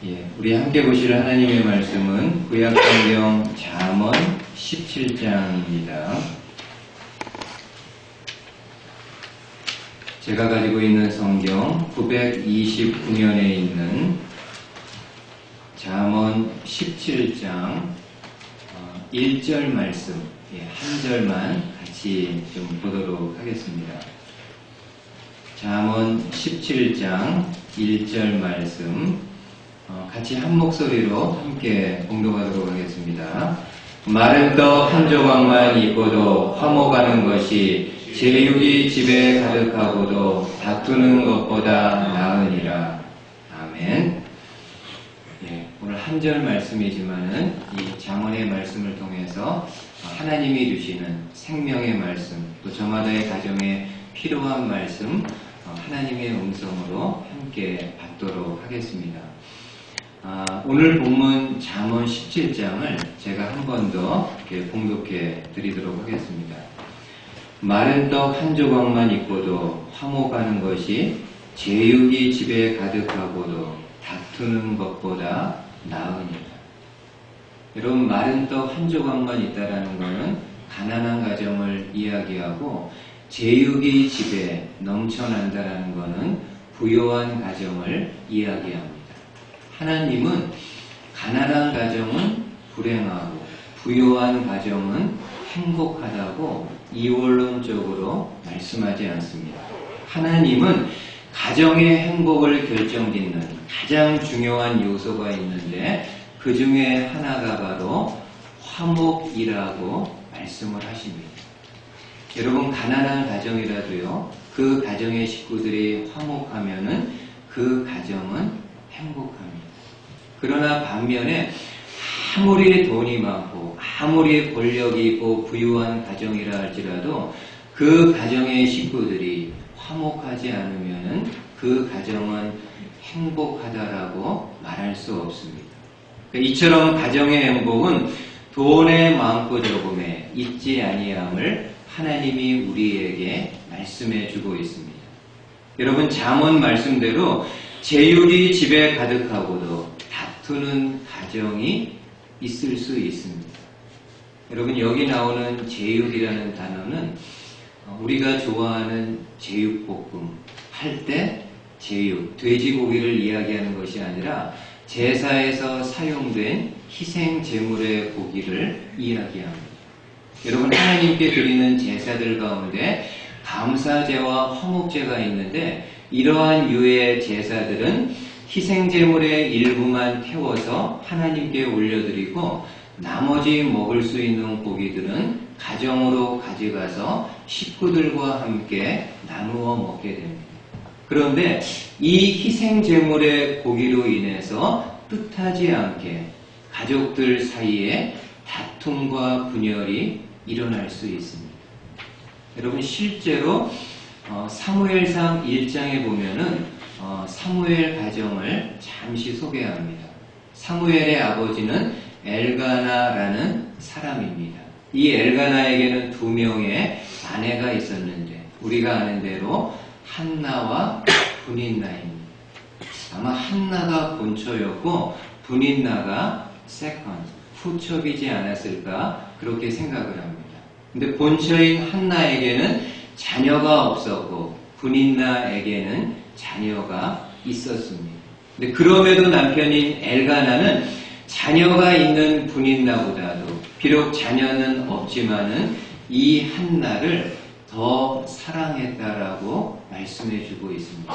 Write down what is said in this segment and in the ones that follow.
우리 함께 보실 하나님의 말씀은 구약성경 잠언 17장입니다. 제가 가지고 있는 성경 929면에 있는 잠언 17장 1절 말씀 한 절만 같이 좀 보도록 하겠습니다. 잠언 17장 1절 말씀 같이 한 목소리로 함께 봉독하도록 하겠습니다. 마른 떡 한 조각만 있고도 화목하는 것이 제육이 집에 가득하고도 다투는 것보다 나으니라. 아멘. 오늘 한 절 말씀이지만은 이 잠언의 말씀을 통해서 하나님이 주시는 생명의 말씀, 또 저마다의 가정에 필요한 말씀, 하나님의 음성으로 함께 받도록 하겠습니다. 오늘 본문 잠언 17장을 제가 한 번 더 봉독해 드리도록 하겠습니다. 마른 떡 한 조각만 있고도 화목하는 것이 제육이 집에 가득하고도 다투는 것보다 나으니라. 여러분, 마른 떡 한 조각만 있다라는 것은 가난한 가정을 이야기하고, 제육이 집에 넘쳐난다라는 것은 부요한 가정을 이야기합니다. 하나님은 가난한 가정은 불행하고 부요한 가정은 행복하다고 이원론적으로 말씀하지 않습니다. 하나님은 가정의 행복을 결정짓는 가장 중요한 요소가 있는데 그 중에 하나가 바로 화목이라고 말씀을 하십니다. 여러분, 가난한 가정이라도요, 그 가정의 식구들이 화목하면은 그 가정은 행복합니다. 그러나 반면에 아무리 돈이 많고 아무리 권력이 있고 부유한 가정이라 할지라도 그 가정의 식구들이 화목하지 않으면 그 가정은 행복하다라고 말할 수 없습니다. 이처럼 가정의 행복은 돈의 많고 적음에 있지 아니함을 하나님이 우리에게 말씀해 주고 있습니다. 여러분, 잠언 말씀대로 제육이 집에 가득하고도 다투는 가정이 있을 수 있습니다. 여러분, 여기 나오는 제육이라는 단어는 우리가 좋아하는 제육볶음 할 때 제육, 돼지고기를 이야기하는 것이 아니라 제사에서 사용된 희생 제물의 고기를 이야기합니다. 여러분, 하나님께 드리는 제사들 가운데 감사제와 화목제가 있는데, 이러한 유의 제사들은 희생제물의 일부만 태워서 하나님께 올려드리고, 나머지 먹을 수 있는 고기들은 가정으로 가져가서 식구들과 함께 나누어 먹게 됩니다. 그런데 이 희생제물의 고기로 인해서 뜻하지 않게 가족들 사이에 다툼과 분열이 일어날 수 있습니다. 여러분, 실제로 사무엘상 1장에 보면은 사무엘 가정을 잠시 소개합니다. 사무엘의 아버지는 엘가나라는 사람입니다. 이 엘가나에게는 2명의 아내가 있었는데, 우리가 아는 대로 한나와 분인나입니다. 아마 한나가 본처였고 분인나가 세컨드, 후첩이지 않았을까 그렇게 생각을 합니다. 근데 본처인 한나에게는 자녀가 없었고 분인나에게는 자녀가 있었습니다. 근데 그럼에도 남편인 엘가나는 자녀가 있는 분인나보다도, 비록 자녀는 없지만은 이 한나를 더 사랑했다라고 말씀해주고 있습니다.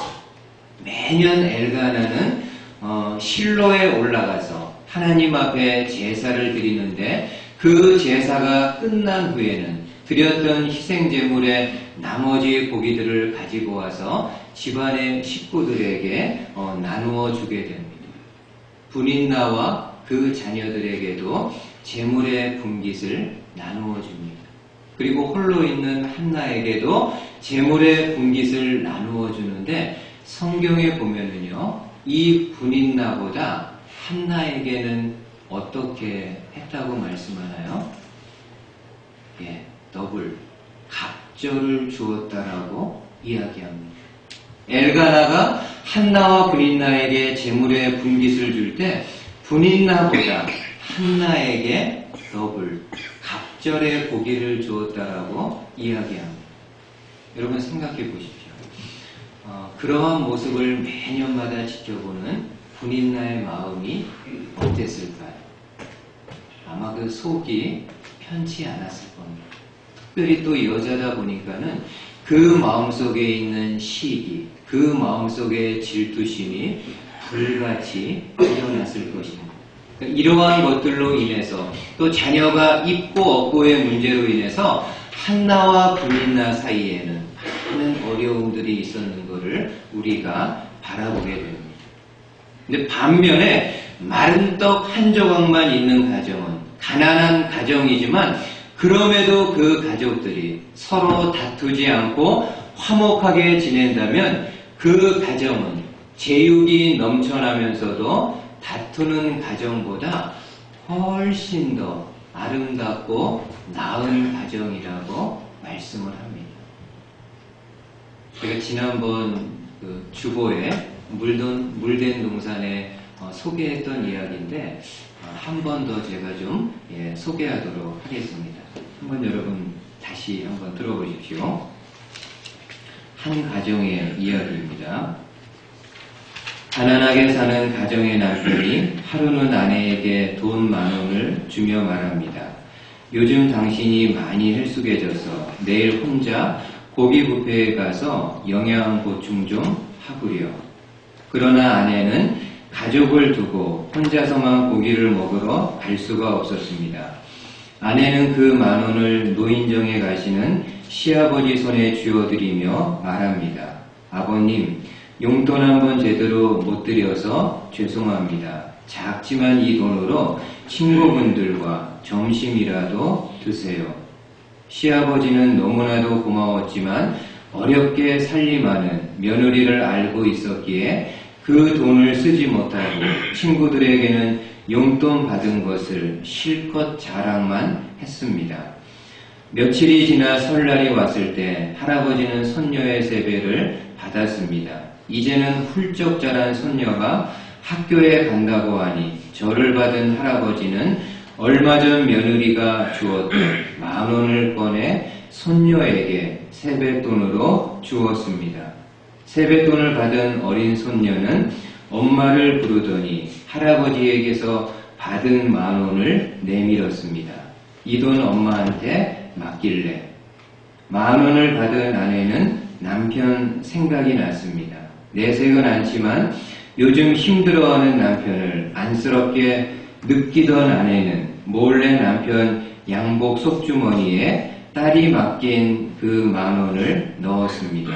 매년 엘가나는 실로에 올라가서 하나님 앞에 제사를 드리는데, 그 제사가 끝난 후에는 드렸던 희생제물의 나머지 고기들을 가지고 와서 집안의 식구들에게 나누어 주게 됩니다. 분인나와 그 자녀들에게도 제물의 분깃을 나누어 줍니다. 그리고 홀로 있는 한나에게도 제물의 분깃을 나누어 주는데, 성경에 보면은요, 이 분인나보다 한나에게는 어떻게 했다고 말씀하나요? 더블, 갑절을 주었다라고 이야기합니다. 엘가나가 한나와 브릿나에게 제물의 분깃을 줄 때 브릿나보다 한나에게 더블, 갑절의 고기를 주었다라고 이야기합니다. 여러분 생각해 보십시오. 그러한 모습을 매년마다 지켜보는 브릿나의 마음이 어땠을까요? 아마 그 속이 편치 않았을 겁니다. 특별히 또 여자다 보니까는 그 마음속에 있는 시기, 그 마음속의 질투심이 불같이 일어났을 것입니다. 그러니까 이러한 것들로 인해서 또 자녀가 있고 없고의 문제로 인해서 한나와 브릿나 사이에는 많은 어려움들이 있었는 것을 우리가 바라보게 됩니다. 근데 반면에 마른 떡 한 조각만 있는 가정은 가난한 가정이지만 그럼에도 그 가족들이 서로 다투지 않고 화목하게 지낸다면 그 가정은 제육이 넘쳐나면서도 다투는 가정보다 훨씬 더 아름답고 나은 가정이라고 말씀을 합니다. 제가 지난번 그 주보에 물된 동산에 소개했던 이야기인데 한 번 더 제가 좀 소개하도록 하겠습니다. 한번 여러분 다시 한번 들어보십시오. 한 가정의 이야기입니다. 가난하게 사는 가정의 남편이 하루는 아내에게 돈 10,000원을 주며 말합니다. 요즘 당신이 많이 헬쑥해져서 내일 혼자 고기 뷔페에 가서 영양 보충 좀 하구려. 그러나 아내는 가족을 두고 혼자서만 고기를 먹으러 갈 수가 없었습니다. 아내는 그 10,000원을 노인정에 가시는 시아버지 손에 쥐어드리며 말합니다. 아버님, 용돈 한번 제대로 못 드려서 죄송합니다. 작지만 이 돈으로 친구분들과 점심이라도 드세요. 시아버지는 너무나도 고마웠지만 어렵게 살림하는 며느리를 알고 있었기에 그 돈을 쓰지 못하고 친구들에게는 용돈 받은 것을 실컷 자랑만 했습니다. 며칠이 지나 설날이 왔을 때 할아버지는 손녀의 세배를 받았습니다. 이제는 훌쩍 자란 손녀가 학교에 간다고 하니 저를 받은 할아버지는 얼마 전 며느리가 주었던 10,000원을 꺼내 손녀에게 세뱃돈으로 주었습니다. 세뱃돈을 받은 어린 손녀는 엄마를 부르더니 할아버지에게서 받은 10,000원을 내밀었습니다. 이 돈 엄마한테 맡길래. 10,000원을 받은 아내는 남편 생각이 났습니다. 내색은 않지만 요즘 힘들어하는 남편을 안쓰럽게 느끼던 아내는 몰래 남편 양복 속주머니에 딸이 맡긴 그 10,000원을 넣었습니다.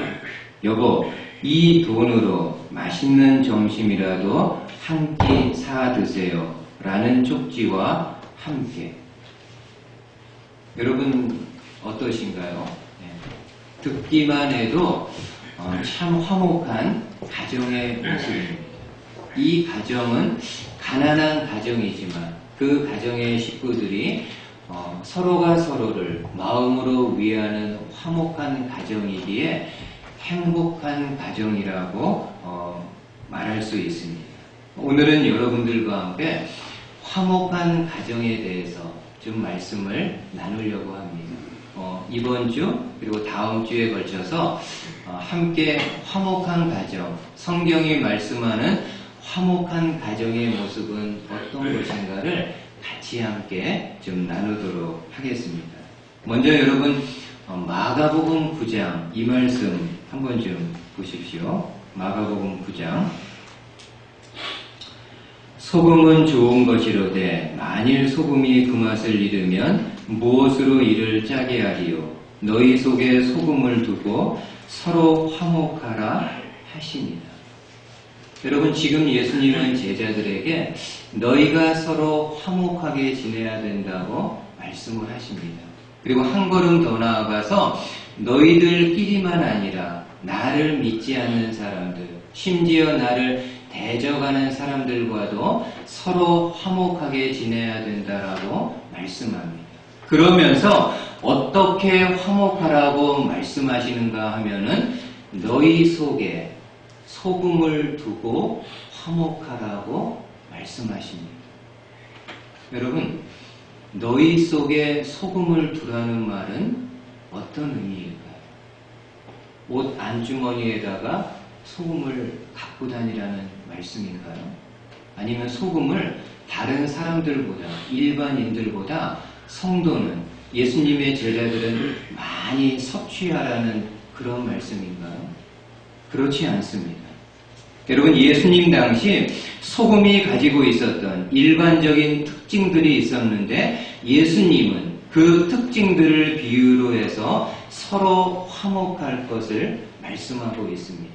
여보, 이 돈으로 맛있는 점심이라도 한 끼 사 드세요. 라는 쪽지와 함께. 여러분 어떠신가요? 듣기만 해도 참 화목한 가정의 모습입니다. 이 가정은 가난한 가정이지만 그 가정의 식구들이 서로가 서로를 마음으로 위하는 화목한 가정이기에 행복한 가정이라고 말할 수 있습니다. 오늘은 여러분들과 함께 화목한 가정에 대해서 좀 말씀을 나누려고 합니다. 이번 주 그리고 다음 주에 걸쳐서 함께 화목한 가정, 성경이 말씀하는 화목한 가정의 모습은 어떤 것인가를 같이 함께 좀 나누도록 하겠습니다. 먼저 여러분 마가복음 9장 이 말씀 한번 좀 보십시오. 마가복음 9장. 소금은 좋은 것이로되 만일 소금이 그 맛을 잃으면 무엇으로 이를 짜게 하리요. 너희 속에 소금을 두고 서로 화목하라 하시니라. 여러분 지금 예수님은 제자들에게 너희가 서로 화목하게 지내야 된다고 말씀을 하십니다. 그리고 한 걸음 더 나아가서 너희들끼리만 아니라 나를 믿지 않는 사람들, 심지어 나를 대적하는 사람들과도 서로 화목하게 지내야 된다라고 말씀합니다. 그러면서 어떻게 화목하라고 말씀하시는가 하면은 너희 속에 소금을 두고 화목하라고 말씀하십니다. 여러분, 너희 속에 소금을 두라는 말은 어떤 의미일까요? 옷 안주머니에다가 소금을 갖고 다니라는 말씀인가요? 아니면 소금을 다른 사람들보다, 일반인들보다 성도는, 예수님의 제자들은 많이 섭취하라는 그런 말씀인가요? 그렇지 않습니다. 여러분, 예수님 당시 소금이 가지고 있었던 일반적인 특징들이 있었는데 예수님은 그 특징들을 비유로 해서 서로 화목할 것을 말씀하고 있습니다.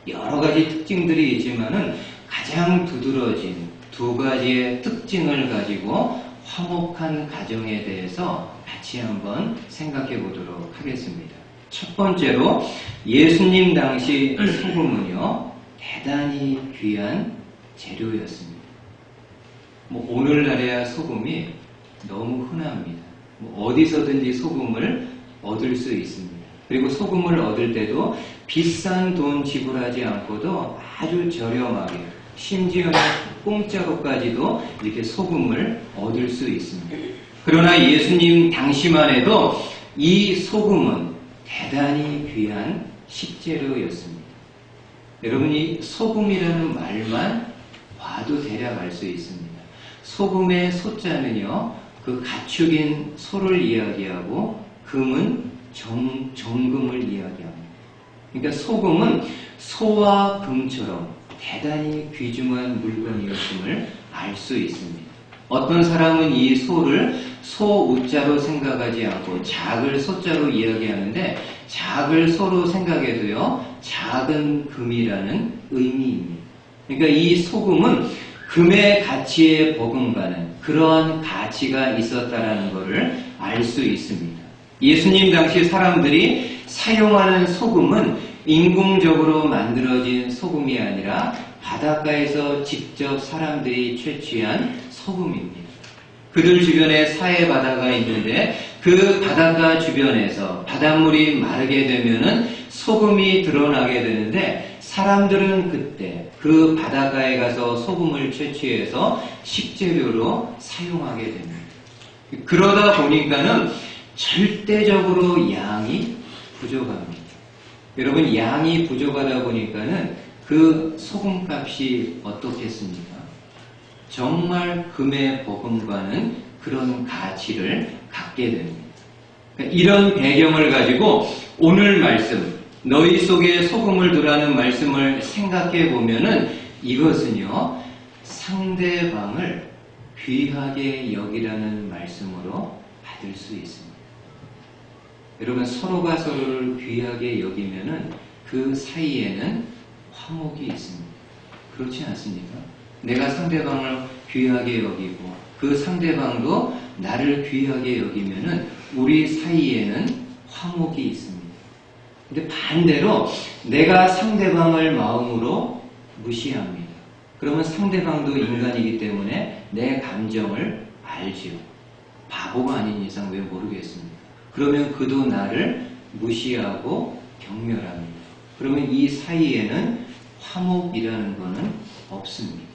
여러 가지 특징들이 있지만은 가장 두드러진 두 가지의 특징을 가지고 화목한 가정에 대해서 같이 한번 생각해 보도록 하겠습니다. 첫 번째로 예수님 당시 소금은요, 대단히 귀한 재료였습니다. 오늘날에야 소금이 너무 흔합니다. 어디서든지 소금을 얻을 수 있습니다. 그리고 소금을 얻을 때도 비싼 돈 지불하지 않고도 아주 저렴하게, 심지어는 공짜로까지도 이렇게 소금을 얻을 수 있습니다. 그러나 예수님 당시만 해도 이 소금은 대단히 귀한 식재료였습니다. 여러분이 소금이라는 말만 봐도 대략 알 수 있습니다. 소금의 소자는요, 그 가축인 소를 이야기하고 금은 정금을 이야기합니다. 그러니까 소금은 소와 금처럼 대단히 귀중한 물건이었음을 알 수 있습니다. 어떤 사람은 이 소를 소우자로 생각하지 않고 작을 소자로 이야기하는데 작을 소로 생각해도요, 작은 금이라는 의미입니다. 그러니까 이 소금은 금의 가치에 버금가는 그러한 가치가 있었다라는 것을 알 수 있습니다. 예수님 당시 사람들이 사용하는 소금은 인공적으로 만들어진 소금이 아니라 바닷가에서 직접 사람들이 채취한 소금입니다. 그들 주변에 사해 바다가 있는데 그 바닷가 주변에서 바닷물이 마르게 되면은 소금이 드러나게 되는데 사람들은 그때 그 바닷가에 가서 소금을 채취해서 식재료로 사용하게 됩니다. 그러다 보니까는 절대적으로 양이 부족합니다. 여러분, 양이 부족하다 보니까는 그 소금값이 어떻겠습니까? 정말 금에 버금가는 그런 가치를 갖게 됩니다. 이런 배경을 가지고 오늘 말씀, 너희 속에 소금을 두라는 말씀을 생각해 보면은 이것은요, 상대방을 귀하게 여기라는 말씀으로 받을 수 있습니다. 여러분, 서로가 서로를 귀하게 여기면은 그 사이에는 화목이 있습니다. 그렇지 않습니까? 내가 상대방을 귀하게 여기고 그 상대방도 나를 귀하게 여기면은 우리 사이에는 화목이 있습니다. 근데 반대로 내가 상대방을 마음으로 무시합니다. 그러면 상대방도 인간이기 때문에 내 감정을 알지요. 바보가 아닌 이상 왜 모르겠습니까? 그러면 그도 나를 무시하고 경멸합니다. 그러면 이 사이에는 화목이라는 것은 없습니다.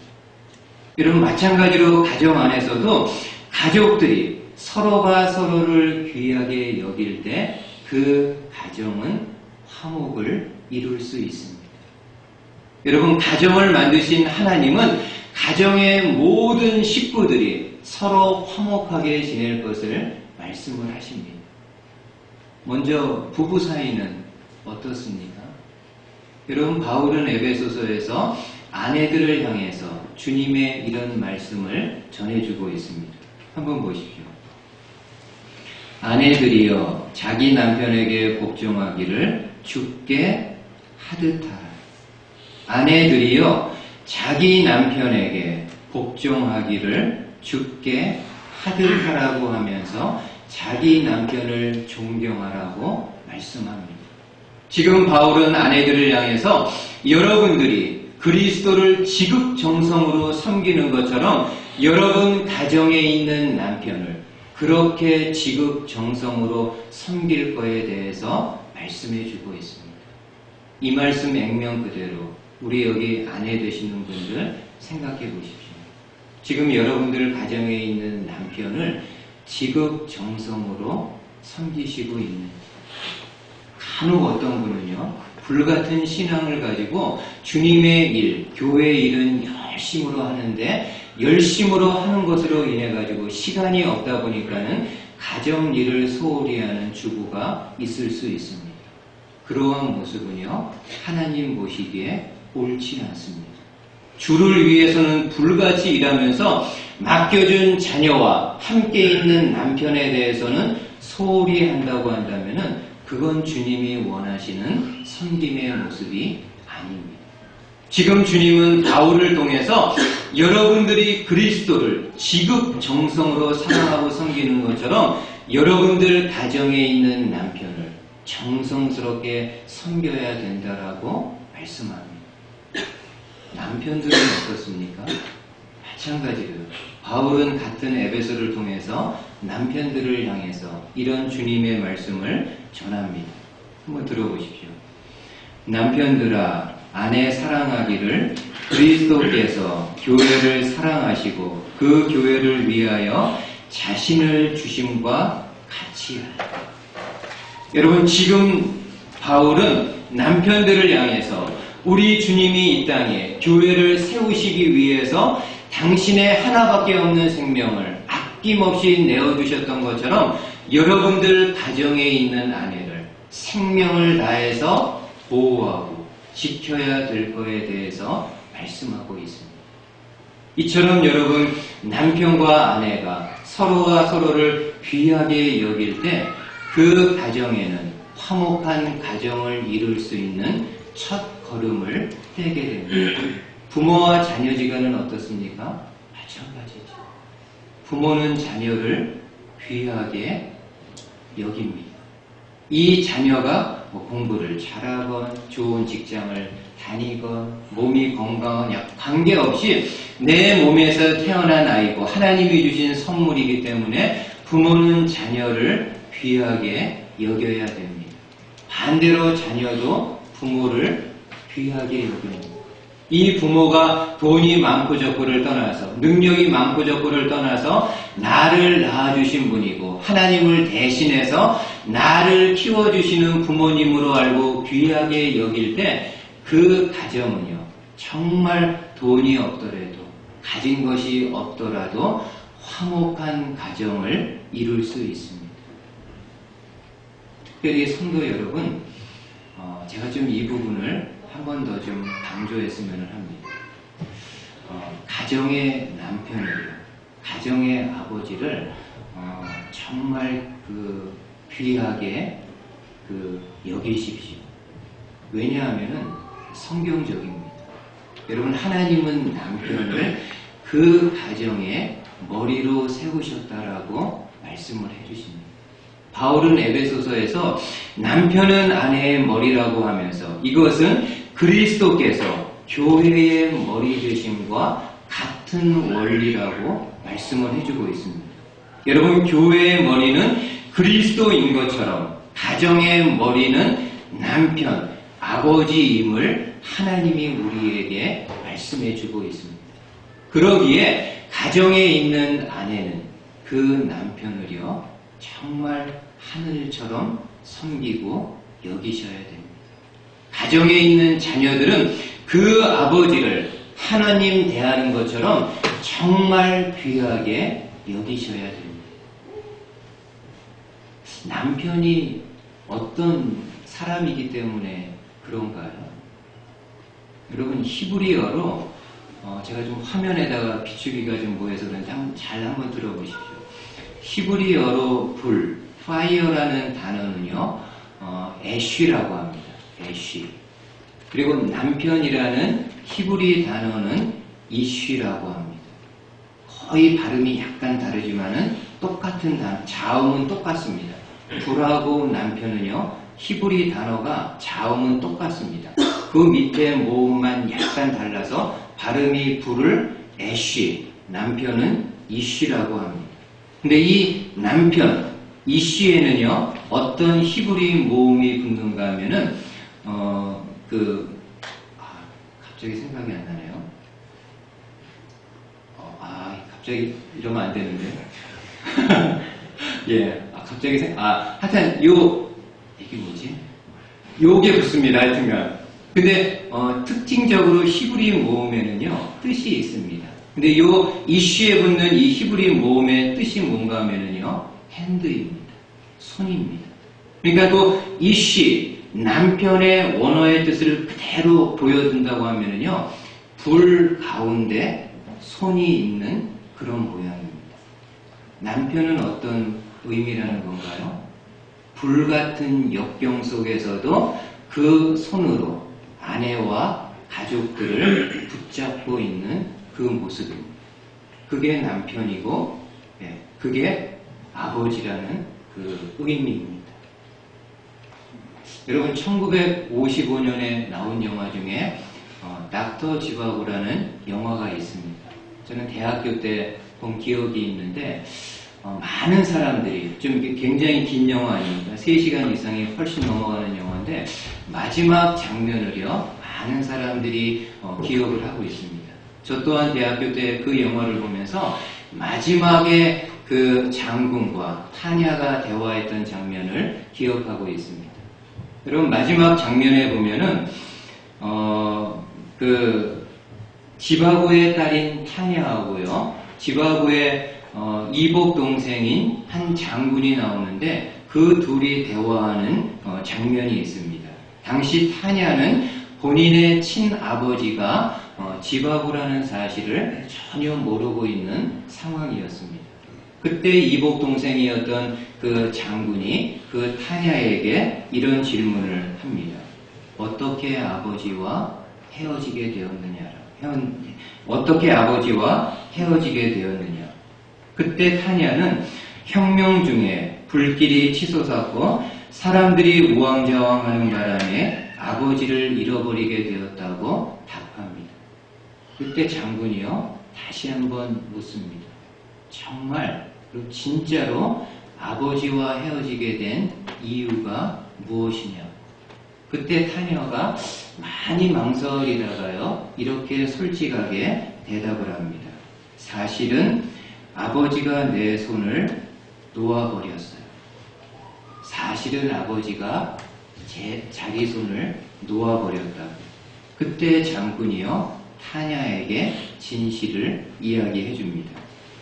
여러분, 마찬가지로 가정 안에서도 가족들이 서로가 서로를 귀하게 여길 때 그 가정은 화목을 이룰 수 있습니다. 여러분, 가정을 만드신 하나님은 가정의 모든 식구들이 서로 화목하게 지낼 것을 말씀을 하십니다. 먼저 부부 사이는 어떻습니까? 여러분, 바울은 에베소서에서 아내들을 향해서 주님의 이런 말씀을 전해주고 있습니다. 한번 보십시오. 아내들이여 자기 남편에게 복종하기를 주께 하듯하라. 아내들이여 자기 남편에게 복종하기를 주께 하듯하라고 하면서 자기 남편을 존경하라고 말씀합니다. 지금 바울은 아내들을 향해서 여러분들이 그리스도를 지극정성으로 섬기는 것처럼 여러분 가정에 있는 남편을 그렇게 지극정성으로 섬길 거에 대해서 말씀해 주고 있습니다. 이 말씀 액면 그대로 우리 여기 아내 되시는 분들 생각해 보십시오. 지금 여러분들 가정에 있는 남편을 지극정성으로 섬기시고 있는, 간혹 어떤 분은요, 불같은 신앙을 가지고 주님의 일, 교회 일은 열심으로 하는데 열심으로 하는 것으로 인해 가지고 시간이 없다 보니까는 가정 일을 소홀히 하는 주부가 있을 수 있습니다. 그러한 모습은요, 하나님 보시기에 옳지 않습니다. 주를 위해서는 불같이 일하면서 맡겨준 자녀와 함께 있는 남편에 대해서는 소홀히 한다고 한다면은 그건 주님이 원하시는 섬김의 모습이 아닙니다. 지금 주님은 바울을 통해서 여러분들이 그리스도를 지극정성으로 사랑하고 섬기는 것처럼 여러분들 가정에 있는 남편을 정성스럽게 섬겨야 된다라고 말씀합니다. 남편들은 어떻습니까? 마찬가지로요. 바울은 같은 에베소를 통해서 남편들을 향해서 이런 주님의 말씀을 전합니다. 한번 들어보십시오. 남편들아, 아내 사랑하기를 그리스도께서 교회를 사랑하시고 그 교회를 위하여 자신을 주심과 같이 하라. 여러분, 지금 바울은 남편들을 향해서 우리 주님이 이 땅에 교회를 세우시기 위해서 당신의 하나밖에 없는 생명을 아낌없이 내어주셨던 것처럼 여러분들 가정에 있는 아내를 생명을 다해서 보호하고 지켜야 될 것에 대해서 말씀하고 있습니다. 이처럼 여러분, 남편과 아내가 서로가 서로를 귀하게 여길 때 그 가정에는 화목한 가정을 이룰 수 있는 첫 걸음을 떼게 됩니다. 부모와 자녀지간은 어떻습니까? 마찬가지죠. 부모는 자녀를 귀하게 여깁니다. 이 자녀가 공부를 잘하건 좋은 직장을 다니건 몸이 건강한 관계없이 내 몸에서 태어난 아이고 하나님이 주신 선물이기 때문에 부모는 자녀를 귀하게 여겨야 됩니다. 반대로 자녀도 부모를 귀하게 여깁니다. 이 부모가 돈이 많고 적고를 떠나서, 능력이 많고 적고를 떠나서 나를 낳아주신 분이고 하나님을 대신해서 나를 키워주시는 부모님으로 알고 귀하게 여길 때 그 가정은요, 정말 돈이 없더라도, 가진 것이 없더라도 화목한 가정을 이룰 수 있습니다. 특별히 성도 여러분, 제가 좀 이 부분을 한 번 더 좀 강조했으면 합니다. 가정의 남편이요, 가정의 아버지를 정말 귀하게 여기십시오. 왜냐하면은 성경적입니다. 여러분, 하나님은 남편을 그 가정의 머리로 세우셨다라고 말씀을 해주십니다. 바울은 에베소서에서 남편은 아내의 머리라고 하면서 이것은 그리스도께서 교회의 머리 되심과 같은 원리라고 말씀을 해주고 있습니다. 여러분, 교회의 머리는 그리스도인 것처럼 가정의 머리는 남편, 아버지임을 하나님이 우리에게 말씀해주고 있습니다. 그러기에 가정에 있는 아내는 그 남편을요, 정말 하늘처럼 섬기고 여기셔야 됩니다. 가정에 있는 자녀들은 그 아버지를 하나님 대하는 것처럼 정말 귀하게 여기셔야 됩니다. 남편이 어떤 사람이기 때문에 그런가요? 여러분, 히브리어로 제가 좀 화면에다가 비추기가 좀 뭐해서 그런데 잘 한번 들어보십시오. 히브리어로 불, fire라는 단어는요, 애쉬라고 합니다. 애쉬. 그리고 남편이라는 히브리 단어는 이쉬라고 합니다. 거의 발음이 약간 다르지만은 똑같은 단어, 자음은 똑같습니다. 불하고 남편은요, 히브리 단어가 자음은 똑같습니다. 그 밑에 모음만 약간 달라서 발음이 불을 애쉬, 남편은 이쉬라고 합니다. 근데 이 남편, 이쉬에는요, 어떤 히브리 모음이 붙는가 하면은, 갑자기 생각이 안 나네요. 갑자기 이러면 안 되는데. 예, 갑자기 하여튼 이게 뭐지? 요게 붙습니다, 하여튼간. 근데, 특징적으로 히브리 모음에는요, 뜻이 있습니다. 근데 요 이슈에 붙는 이 히브리 모음의 뜻이 뭔가 하면은요, 핸드입니다. 손입니다. 그러니까 또 이슈, 남편의 원어의 뜻을 그대로 보여준다고 하면은요, 불 가운데 손이 있는 그런 모양입니다. 남편은 어떤 의미라는 건가요? 불 같은 역경 속에서도 그 손으로 아내와 가족들을 붙잡고 있는 그 모습입니다. 그게 남편이고, 그게 아버지라는 그 의미입니다. 여러분, 1955년에 나온 영화 중에 닥터 지바고라는 영화가 있습니다. 저는 대학교 때 본 기억이 있는데 많은 사람들이 좀 굉장히 긴 영화 아닙니까? 3시간 이상이 훨씬 넘어가는 영화인데 마지막 장면을요 많은 사람들이 기억을 하고 있습니다. 저 또한 대학교 때 그 영화를 보면서 마지막에 그 장군과 타냐가 대화했던 장면을 기억하고 있습니다. 여러분, 마지막 장면에 보면은 그 지바고의 딸인 타냐하고요, 지바고의 이복 동생인 한 장군이 나오는데 그 둘이 대화하는 장면이 있습니다. 당시 타냐는 본인의 친아버지가 지바고라는 사실을 전혀 모르고 있는 상황이었습니다. 그때 이복 동생이었던 그 장군이 그 타냐에게 이런 질문을 합니다. 어떻게 아버지와 헤어지게 되었느냐? 어떻게 아버지와 헤어지게 되었느냐? 그때 타냐는 혁명 중에 불길이 치솟았고 사람들이 우왕좌왕하는 바람에 아버지를 잃어버리게 되었다고 답합니다. 그때 장군이요 다시 한번 묻습니다. 정말 진짜로 아버지와 헤어지게 된 이유가 무엇이냐? 그때 타녀가 많이 망설이다가요 이렇게 솔직하게 대답을 합니다. 사실은 아버지가 내 손을 놓아버렸어요. 사실은 아버지가 자기 손을 놓아버렸다. 그때 장군이요 타냐에게 진실을 이야기해 줍니다.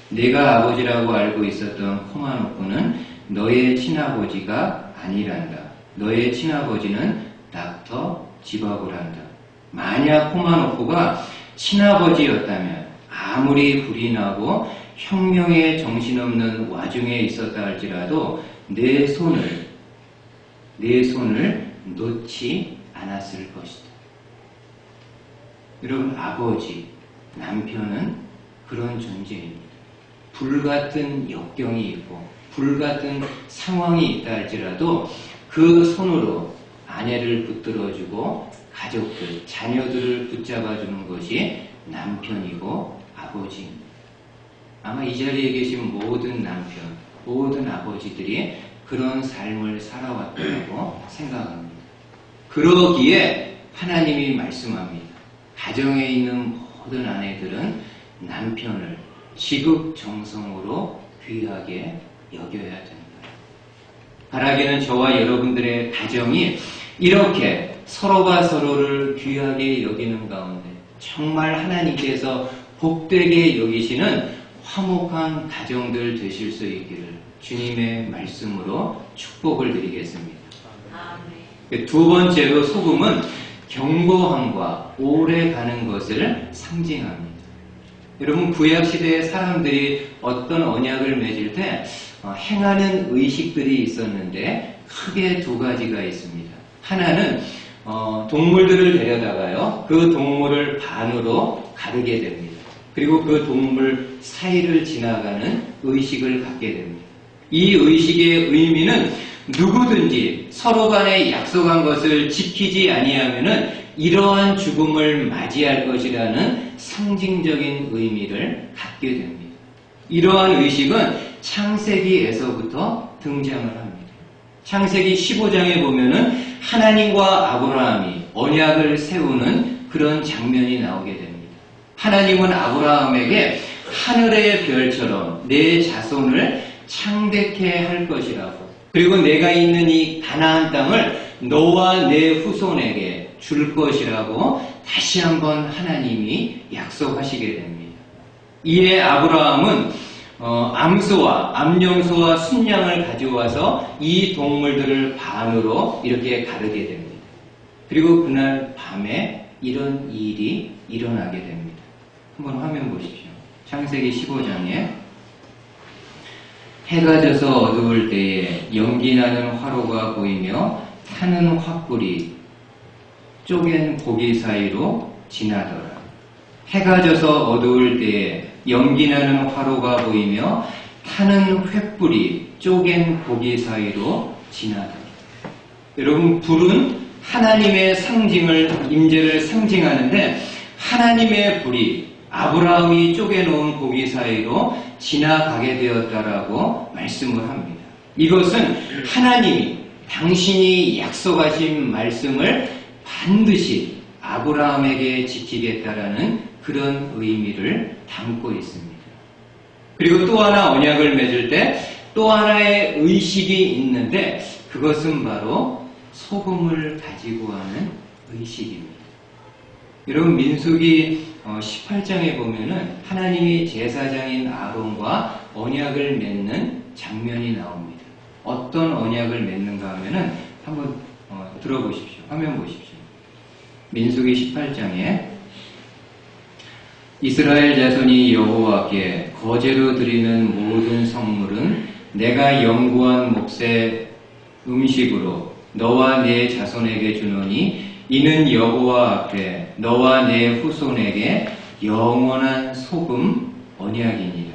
내가 아버지라고 알고 있었던 코마노코는 너의 친아버지가 아니란다. 너의 친아버지는 닥터 지바고란다. 만약 코마노코가 친아버지였다면 아무리 불이 나고 혁명에 정신없는 와중에 있었다 할지라도 내 손을 놓지 않았을 것이다. 여러분, 아버지, 남편은 그런 존재입니다. 불같은 역경이 있고 불같은 상황이 있다 할지라도 그 손으로 아내를 붙들어주고 가족들, 자녀들을 붙잡아주는 것이 남편이고 아버지입니다. 아마 이 자리에 계신 모든 남편, 모든 아버지들이 그런 삶을 살아왔다고 생각합니다. 그러기에 하나님이 말씀합니다. 가정에 있는 모든 아내들은 남편을 지극정성으로 귀하게 여겨야 된다. 바라기는 저와 여러분들의 가정이 이렇게 서로가 서로를 귀하게 여기는 가운데 정말 하나님께서 복되게 여기시는 화목한 가정들 되실 수 있기를 주님의 말씀으로 축복을 드리겠습니다. 두 번째로 소금은 견고함과 오래 가는 것을 상징합니다. 여러분, 구약시대의 사람들이 어떤 언약을 맺을 때 행하는 의식들이 있었는데 크게 두 가지가 있습니다. 하나는 동물들을 데려다가요 그 동물을 반으로 가르게 됩니다. 그리고 그 동물 사이를 지나가는 의식을 갖게 됩니다. 이 의식의 의미는 누구든지 서로 간에 약속한 것을 지키지 아니하면은 이러한 죽음을 맞이할 것이라는 상징적인 의미를 갖게 됩니다. 이러한 의식은 창세기에서부터 등장을 합니다. 창세기 15장에 보면은 하나님과 아브라함이 언약을 세우는 그런 장면이 나오게 됩니다. 하나님은 아브라함에게 하늘의 별처럼 내 자손을 창대케 할 것이라고, 그리고 내가 있는 이 가나안 땅을 너와 내 후손에게 줄 것이라고 다시 한번 하나님이 약속하시게 됩니다. 이에 아브라함은 암소와 암염소와 순양을 가져와서 이 동물들을 반으로 이렇게 가르게 됩니다. 그리고 그날 밤에 이런 일이 일어나게 됩니다. 한번 화면 보십시오. 창세기 15장에 해가 져서 어두울 때에 연기나는 화로가 보이며 타는 화불이 쪼갠 고기 사이로 지나더라. 해가 져서 어두울 때에 연기나는 화로가 보이며 타는 횃불이 쪼갠 고기 사이로 지나더라. 여러분, 불은 하나님의 임재를 상징하는데, 하나님의 불이 아브라함이 쪼개놓은 고기 사이로 지나가게 되었다라고 말씀을 합니다. 이것은 하나님이 당신이 약속하신 말씀을 반드시 아브라함에게 지키겠다라는 그런 의미를 담고 있습니다. 그리고 또 하나 언약을 맺을 때 또 하나의 의식이 있는데, 그것은 바로 소금을 가지고 하는 의식입니다. 여러분, 민수기 18장에 보면은 하나님이 제사장인 아론과 언약을 맺는 장면이 나옵니다. 어떤 언약을 맺는가 하면은 한번 들어보십시오. 화면 보십시오. 민수기 18장에 이스라엘 자손이 여호와께 거제로 드리는 모든 성물은 내가 영구한 몫의 음식으로 너와 내 자손에게 주노니 이는 여호와 앞에 너와 내 후손에게 영원한 소금 언약이니라.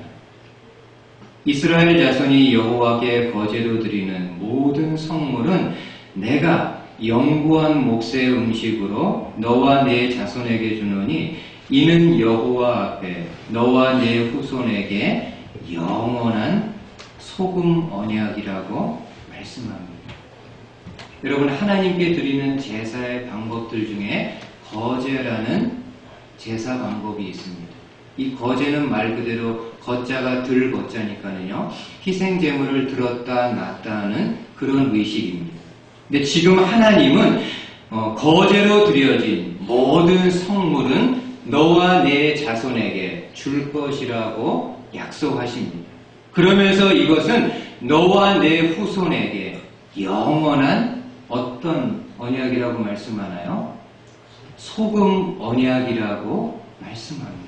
이스라엘 자손이 여호와께 거제로 드리는 모든 성물은 내가 영구한 몫의 음식으로 너와 내 자손에게 주노니 이는 여호와 앞에 너와 내 후손에게 영원한 소금 언약이라고 말씀합니다. 여러분, 하나님께 드리는 제사의 방법들 중에 거제라는 제사 방법이 있습니다. 이 거제는 말 그대로 거자가 들 거자니까요, 희생제물을 들었다 놨다 하는 그런 의식입니다. 근데 지금 하나님은 거제로 드려진 모든 성물은 너와 내 자손에게 줄 것이라고 약속하십니다. 그러면서 이것은 너와 내 후손에게 영원한 어떤 언약이라고 말씀하나요? 소금 언약이라고 말씀합니다.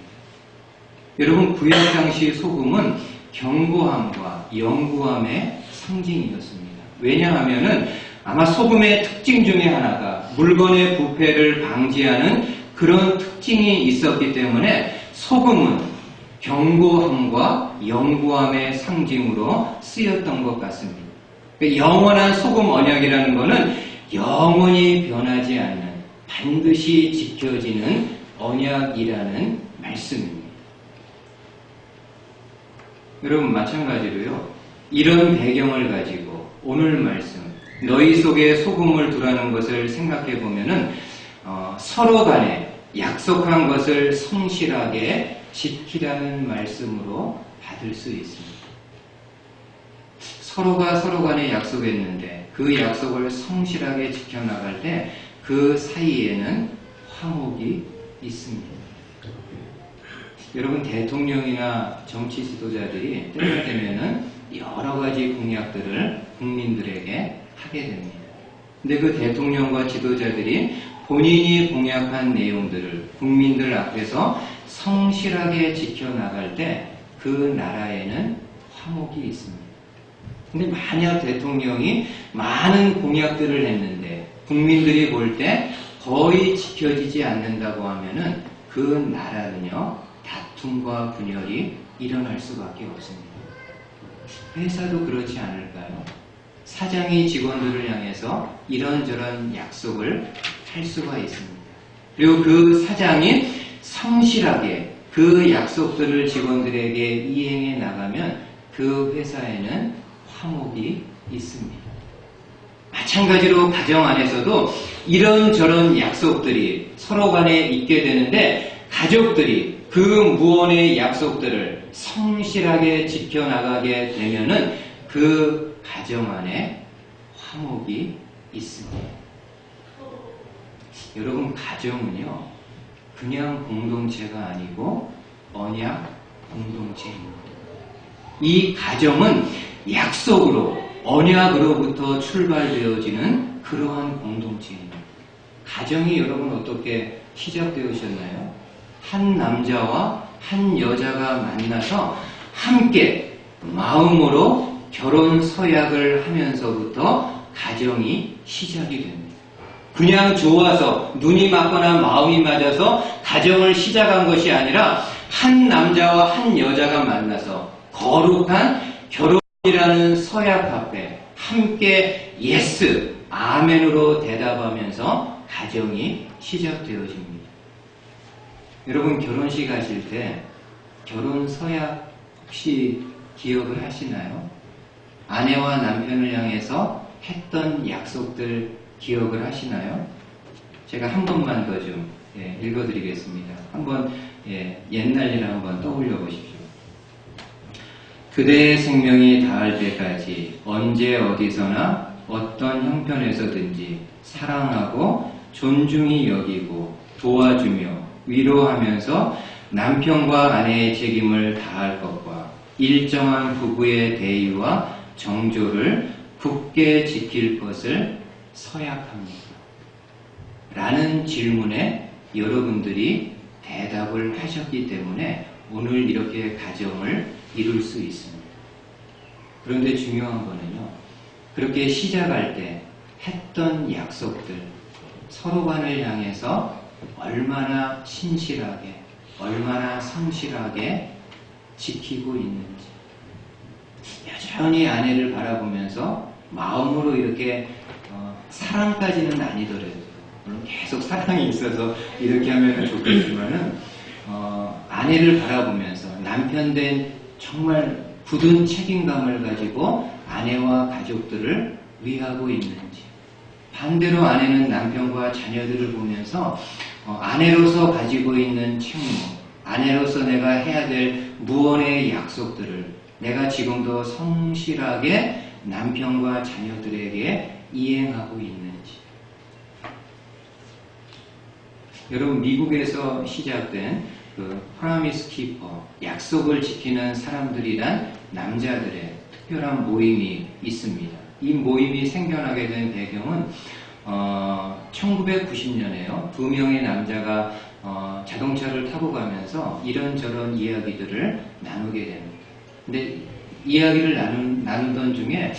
여러분, 구약 당시 소금은 견고함과 영구함의 상징이었습니다. 왜냐하면은 아마 소금의 특징 중에 하나가 물건의 부패를 방지하는 그런 특징이 있었기 때문에 소금은 견고함과 영구함의 상징으로 쓰였던 것 같습니다. 영원한 소금 언약이라는 것은 영원히 변하지 않는, 반드시 지켜지는 언약이라는 말씀입니다. 여러분, 마찬가지로요, 이런 배경을 가지고 오늘 말씀, 너희 속에 소금을 두라는 것을 생각해 보면은 서로 간에 약속한 것을 성실하게 지키라는 말씀으로 받을 수 있습니다. 서로가 서로 간에 약속했는데 그 약속을 성실하게 지켜나갈 때 그 사이에는 화목이 있습니다. 여러분, 대통령이나 정치 지도자들이 때가 되면은 여러 가지 공약들을 국민들에게 하게 됩니다. 근데 그 대통령과 지도자들이 본인이 공약한 내용들을 국민들 앞에서 성실하게 지켜나갈 때 그 나라에는 화목이 있습니다. 근데 만약 대통령이 많은 공약들을 했는데 국민들이 볼 때 거의 지켜지지 않는다고 하면은 그 나라는요, 다툼과 분열이 일어날 수밖에 없습니다. 회사도 그렇지 않을까요? 사장이 직원들을 향해서 이런저런 약속을 할 수가 있습니다. 그리고 그 사장이 성실하게 그 약속들을 직원들에게 이행해 나가면 그 회사에는 화목이 있습니다. 마찬가지로 가정 안에서도 이런저런 약속들이 서로 간에 있게 되는데 가족들이 그 무언의 약속들을 성실하게 지켜나가게 되면은 그 가정 안에 화목이 있습니다. 여러분, 가정은요, 그냥 공동체가 아니고 언약 공동체입니다. 이 가정은 약속으로, 언약으로부터 출발되어지는 그러한 공동체입니다. 가정이 여러분 어떻게 시작되어졌나요? 한 남자와 한 여자가 만나서 함께 마음으로 결혼 서약을 하면서부터 가정이 시작이 됩니다. 그냥 좋아서 눈이 맞거나 마음이 맞아서 가정을 시작한 것이 아니라 한 남자와 한 여자가 만나서 거룩한 결혼이라는 서약 앞에 함께 예스, 아멘으로 대답하면서 가정이 시작되어집니다. 여러분, 결혼식 하실 때 결혼 서약 혹시 기억을 하시나요? 아내와 남편을 향해서 했던 약속들 기억을 하시나요? 제가 한 번만 더 좀 읽어드리겠습니다. 한번 옛날 일 한번 떠올려 보십시오. 그대의 생명이 닿을 때까지 언제 어디서나 어떤 형편에서든지 사랑하고 존중히 여기고 도와주며 위로하면서 남편과 아내의 책임을 다할 것과 일정한 부부의 대의와 정조를 굳게 지킬 것을 서약합니다. 라는 질문에 여러분들이 대답을 하셨기 때문에 오늘 이렇게 가정을 이룰 수 있습니다. 그런데 중요한 거는요, 그렇게 시작할 때 했던 약속들, 서로 간을 향해서 얼마나 신실하게, 얼마나 성실하게 지키고 있는지, 여전히 아내를 바라보면서 마음으로 이렇게 사랑까지는 아니더라도, 물론 계속 사랑이 있어서 이렇게 하면 좋겠지만은 아내를 바라보면서 남편 된 정말 굳은 책임감을 가지고 아내와 가족들을 위하고 있는지, 반대로 아내는 남편과 자녀들을 보면서 아내로서 가지고 있는 책무, 아내로서 내가 해야 될 무언의 약속들을 내가 지금도 성실하게 남편과 자녀들에게 이행하고 있는지. 여러분, 미국에서 시작된 그 프라미스 키퍼, 약속을 지키는 사람들이란 남자들의 특별한 모임이 있습니다. 이 모임이 생겨나게 된 배경은 1990년에요. 두 명의 남자가 자동차를 타고 가면서 이런저런 이야기들을 나누게 됩니다. 근데 이야기를 나누던 중에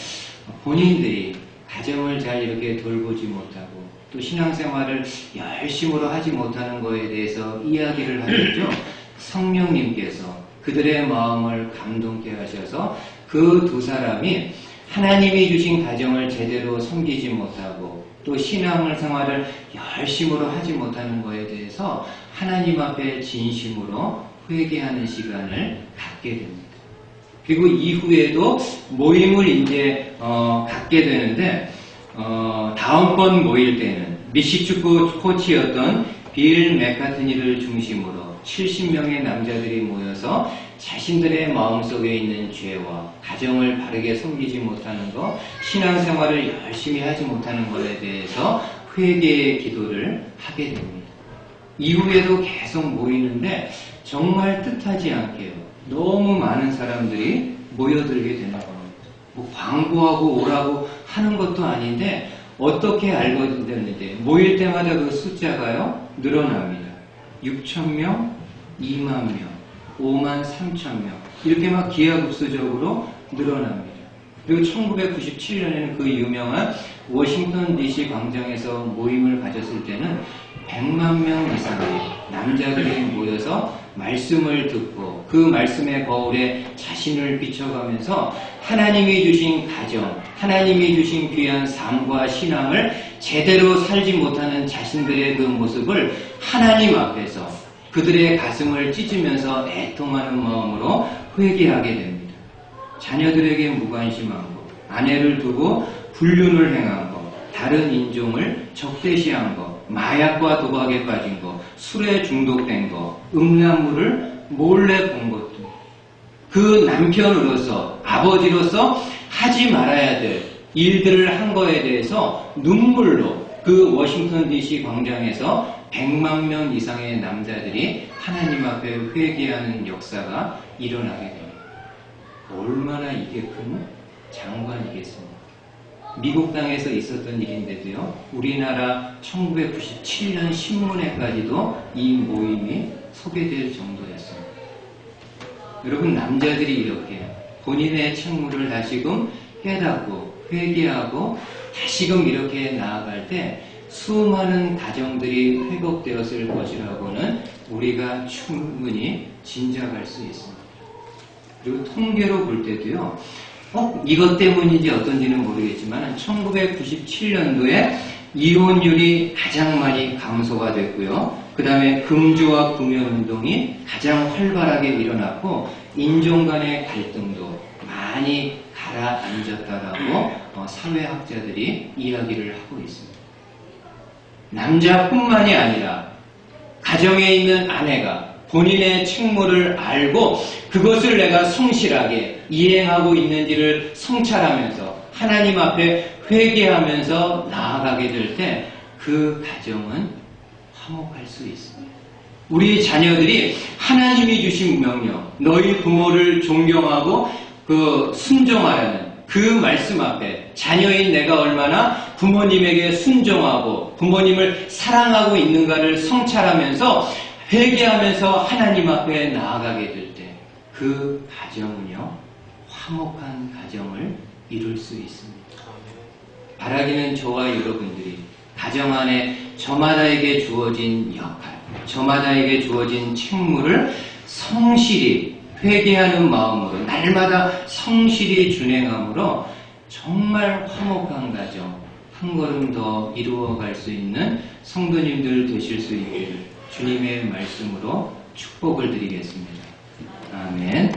본인들이 가정을 잘 이렇게 돌보지 못하고 또 신앙생활을 열심으로 하지 못하는 것에 대해서 이야기를 하면서 성령님께서 그들의 마음을 감동케 하셔서 그 두 사람이 하나님이 주신 가정을 제대로 섬기지 못하고 또 신앙생활을 열심으로 하지 못하는 것에 대해서 하나님 앞에 진심으로 회개하는 시간을 갖게 됩니다. 그리고 이후에도 모임을 이제 갖게 되는데 다음번 모일 때는 미식축구 코치였던 빌 맥카트니를 중심으로 70명의 남자들이 모여서 자신들의 마음속에 있는 죄와 가정을 바르게 섬기지 못하는 것, 신앙생활을 열심히 하지 못하는 것에 대해서 회개의 기도를 하게 됩니다. 이후에도 계속 모이는데 정말 뜻하지 않게요, 너무 많은 사람들이 모여들게 되는 겁니다. 뭐 광고하고 오라고 하는 것도 아닌데 어떻게 알고 됐는지 모일 때마다 그 숫자가요 늘어납니다. 6,000명, 2만 명, 5만 3천 명 이렇게 막 기하급수적으로 늘어납니다. 그리고 1997년에는 그 유명한 워싱턴 DC 광장에서 모임을 가졌을 때는 100만 명 이상의 남자들이 모여서 말씀을 듣고 그 말씀의 거울에 자신을 비춰가면서 하나님이 주신 가정, 하나님이 주신 귀한 삶과 신앙을 제대로 살지 못하는 자신들의 그 모습을 하나님 앞에서 그들의 가슴을 찢으면서 애통하는 마음으로 회개하게 됩니다. 자녀들에게 무관심한 것, 아내를 두고 불륜을 행한 것, 다른 인종을 적대시한 거, 마약과 도박에 빠진 거, 술에 중독된 거, 음란물을 몰래 본 것도 그 남편으로서, 아버지로서 하지 말아야 될 일들을 한 거에 대해서 눈물로 그 워싱턴 DC 광장에서 100만 명 이상의 남자들이 하나님 앞에 회개하는 역사가 일어나게 됩니다. 얼마나 이게 큰 장관이겠습니까? 미국 땅에서 있었던 일인데도요, 우리나라 1997년 신문에까지도 이 모임이 소개될 정도였습니다. 여러분, 남자들이 이렇게 본인의 책무를 다시금 깨닫고 회개하고 다시금 이렇게 나아갈 때 수많은 가정들이 회복되었을 것이라고는 우리가 충분히 짐작할 수 있습니다. 그리고 통계로 볼 때도요, 이것 때문인지 어떤지는 모르겠지만 1997년도에 이혼율이 가장 많이 감소가 됐고요. 그 다음에 금주와 금연운동이 가장 활발하게 일어났고 인종 간의 갈등도 많이 가라앉았다라고 사회학자들이 이야기를 하고 있습니다. 남자뿐만이 아니라 가정에 있는 아내가 본인의 책무를 알고 그것을 내가 성실하게 이행하고 있는지를 성찰하면서 하나님 앞에 회개하면서 나아가게 될 때 그 가정은 화목할 수 있습니다. 우리 자녀들이 하나님이 주신 명령, 너희 부모를 존경하고 순종하라는 그 말씀 앞에 자녀인 내가 얼마나 부모님에게 순종하고 부모님을 사랑하고 있는가를 성찰하면서 회개하면서 하나님 앞에 나아가게 될 때 그 가정은요, 화목한 가정을 이룰 수 있습니다. 바라기는 저와 여러분들이 가정 안에 저마다에게 주어진 역할, 저마다에게 주어진 책무를 성실히 회개하는 마음으로 날마다 성실히 준행함으로 정말 화목한 가정 한 걸음 더 이루어갈 수 있는 성도님들 되실 수 있기를 주님의 말씀으로 축복을 드리겠습니다. 아멘.